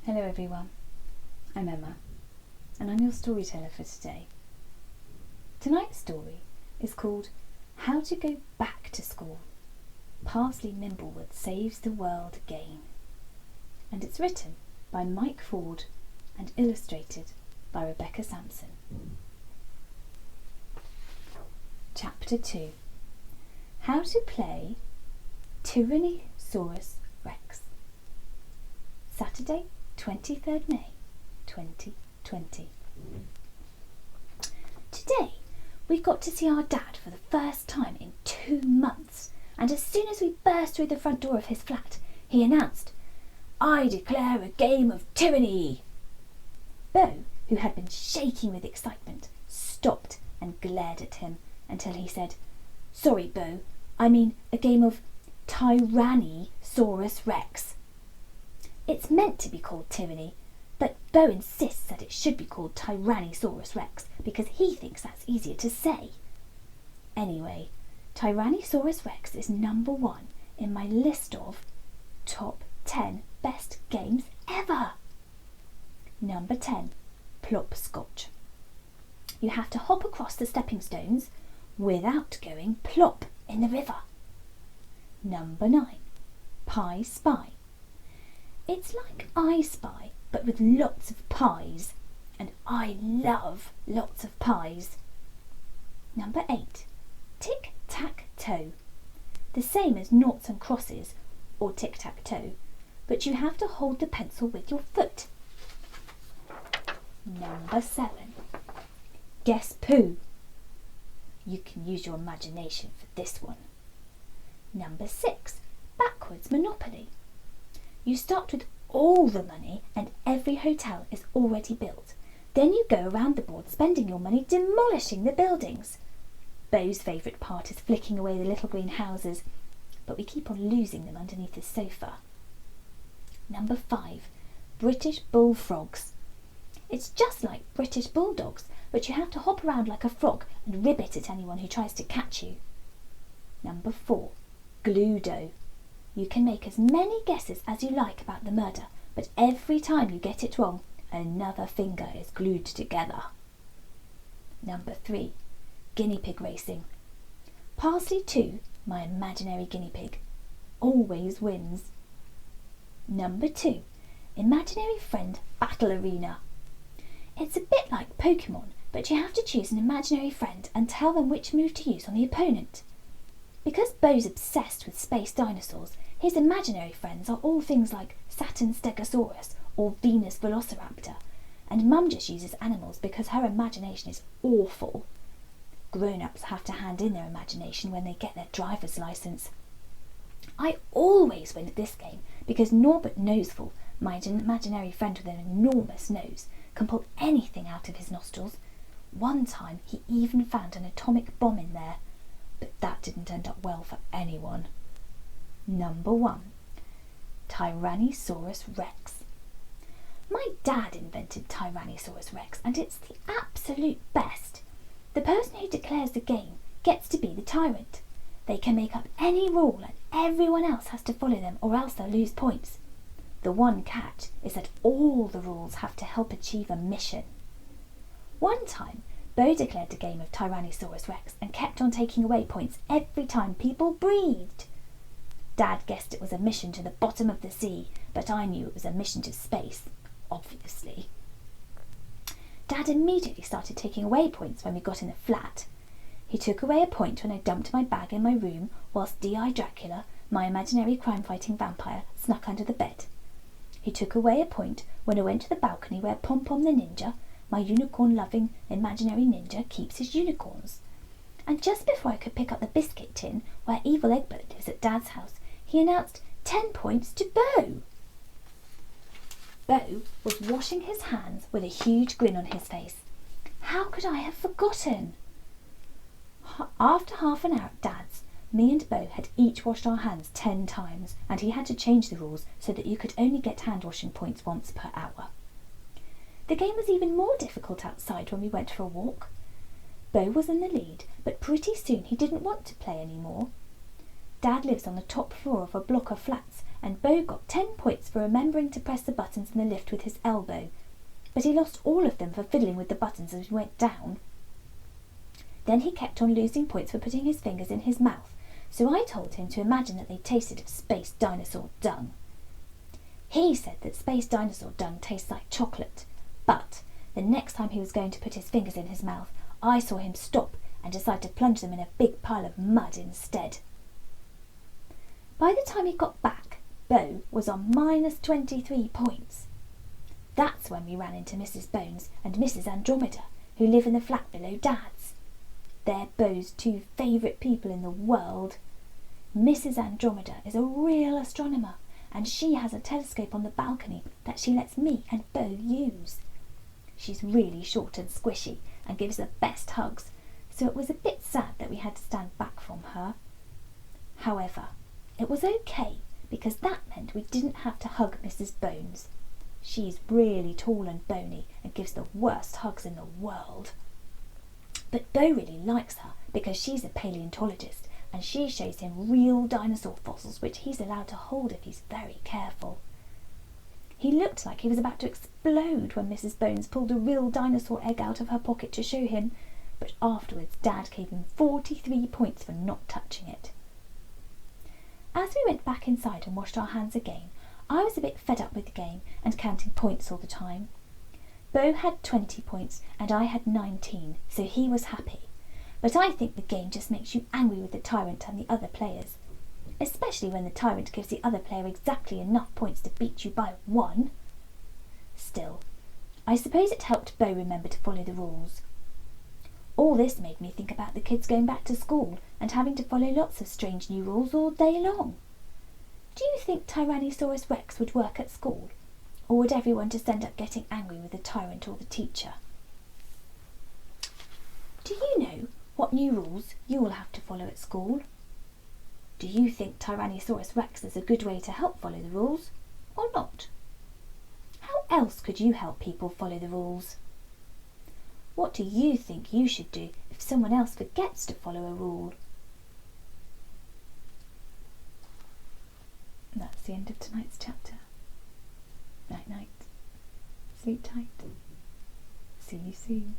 Hello everyone, I'm Emma and I'm your storyteller for today. Tonight's story is called How to Go Back to School. Parsley Mimblewood Saves the World Again, and it's written by Mike Forde and illustrated by Rebecca Sampson. Chapter 2. How to Play Tyranny-Saurus Rex. Saturday, 23rd May 2020. Today we've got to see our dad for the first time in 2 months, and as soon as we burst through the front door of his flat, he announced, "I declare a game of tyranny." Bo, who had been shaking with excitement, stopped and glared at him until he said, "Sorry, Bo, I mean a game of Tyranny-Saurus Rex." It's meant to be called tyranny, but Bo insists that it should be called Tyranny-Saurus Rex because he thinks that's easier to say. Anyway, Tyranny-Saurus Rex is number 1 in my list of top 10 best games ever. Number 10, Plopscotch. You have to hop across the stepping stones without going plop in the river. Number 9, Pie Spy. It's like I Spy, but with lots of pies, and I love lots of pies. Number 8, Tic-Tac-Toe. The same as noughts and crosses, or tic-tac-toe, but you have to hold the pencil with your foot. Number 7, Guess Pooh. You can use your imagination for this one. Number 6, Backwards Monopoly. You start with all the money and every hotel is already built. Then you go around the board spending your money demolishing the buildings. Bo's favourite part is flicking away the little green houses, but we keep on losing them underneath the sofa. Number 5, British Bullfrogs. It's just like British Bulldogs, but you have to hop around like a frog and ribbit at anyone who tries to catch you. Number 4, Gluedo. You can make as many guesses as you like about the murder, but every time you get it wrong, another finger is glued together. Number 3, Guinea Pig Racing. Parsley 2, my imaginary guinea pig, always wins. Number 2, Imaginary Friend Battle Arena. It's a bit like Pokemon, but you have to choose an imaginary friend and tell them which move to use on the opponent. Because Bo's obsessed with space dinosaurs, his imaginary friends are all things like Saturn Stegosaurus or Venus Velociraptor, and Mum just uses animals because her imagination is awful. Grown-ups have to hand in their imagination when they get their driver's licence. I always win at this game because Norbert Noseful, my imaginary friend with an enormous nose, can pull anything out of his nostrils. One time he even found an atomic bomb in there, but that didn't end up well for anyone. Number 1, Tyranny-Saurus Rex. My dad invented Tyranny-Saurus Rex, and it's the absolute best. The person who declares the game gets to be the tyrant. They can make up any rule and everyone else has to follow them or else they'll lose points. The one catch is that all the rules have to help achieve a mission. One time, Bo declared a game of Tyranny-Saurus Rex and kept on taking away points every time people breathed. Dad guessed it was a mission to the bottom of the sea, but I knew it was a mission to space, obviously. Dad immediately started taking away points when we got in the flat. He took away a point when I dumped my bag in my room whilst D.I. Dracula, my imaginary crime-fighting vampire, snuck under the bed. He took away a point when I went to the balcony where Pom Pom the Ninja, my unicorn-loving imaginary ninja, keeps his unicorns. And just before I could pick up the biscuit tin where Evil Egbert lives at Dad's house, he announced 10 points to Bo. Bo was washing his hands with a huge grin on his face. How could I have forgotten? After half an hour at Dad's, me and Bo had each washed our hands 10 times, and he had to change the rules so that you could only get hand-washing points once per hour. The game was even more difficult outside when we went for a walk. Bo was in the lead, but pretty soon he didn't want to play any more. Dad lives on the top floor of a block of flats, and Bo got 10 points for remembering to press the buttons in the lift with his elbow, but he lost all of them for fiddling with the buttons as he went down. Then he kept on losing points for putting his fingers in his mouth, so I told him to imagine that they tasted of space dinosaur dung. He said that space dinosaur dung tastes like chocolate, but the next time he was going to put his fingers in his mouth, I saw him stop and decide to plunge them in a big pile of mud instead. By the time he got back, Bo was on minus 23 points. That's when we ran into Mrs. Bones and Mrs. Andromeda, who live in the flat below Dad's. They're Bo's two favourite people in the world. Mrs. Andromeda is a real astronomer, and she has a telescope on the balcony that she lets me and Bo use. She's really short and squishy and gives the best hugs, so it was a bit sad that we had to stand back from her. However, it was okay, because that meant we didn't have to hug Mrs. Bones. She's really tall and bony and gives the worst hugs in the world. But Bo really likes her because she's a paleontologist, and she shows him real dinosaur fossils which he's allowed to hold if he's very careful. He looked like he was about to explode when Mrs. Bones pulled a real dinosaur egg out of her pocket to show him, but afterwards Dad gave him 43 points for not touching it. As we went back inside and washed our hands again, I was a bit fed up with the game and counting points all the time. Bo had 20 points and I had 19, so he was happy. But I think the game just makes you angry with the tyrant and the other players, especially when the tyrant gives the other player exactly enough points to beat you by 1. Still, I suppose it helped Bo remember to follow the rules. All this made me think about the kids going back to school and having to follow lots of strange new rules all day long. Do you think Tyranny-Saurus Rex would work at school? Or would everyone just end up getting angry with the tyrant or the teacher? Do you know what new rules you will have to follow at school? Do you think Tyranny-Saurus Rex is a good way to help follow the rules, or not? How else could you help people follow the rules? What do you think you should do if someone else forgets to follow a rule? And that's the end of tonight's chapter. Night night. Sleep tight. See you soon.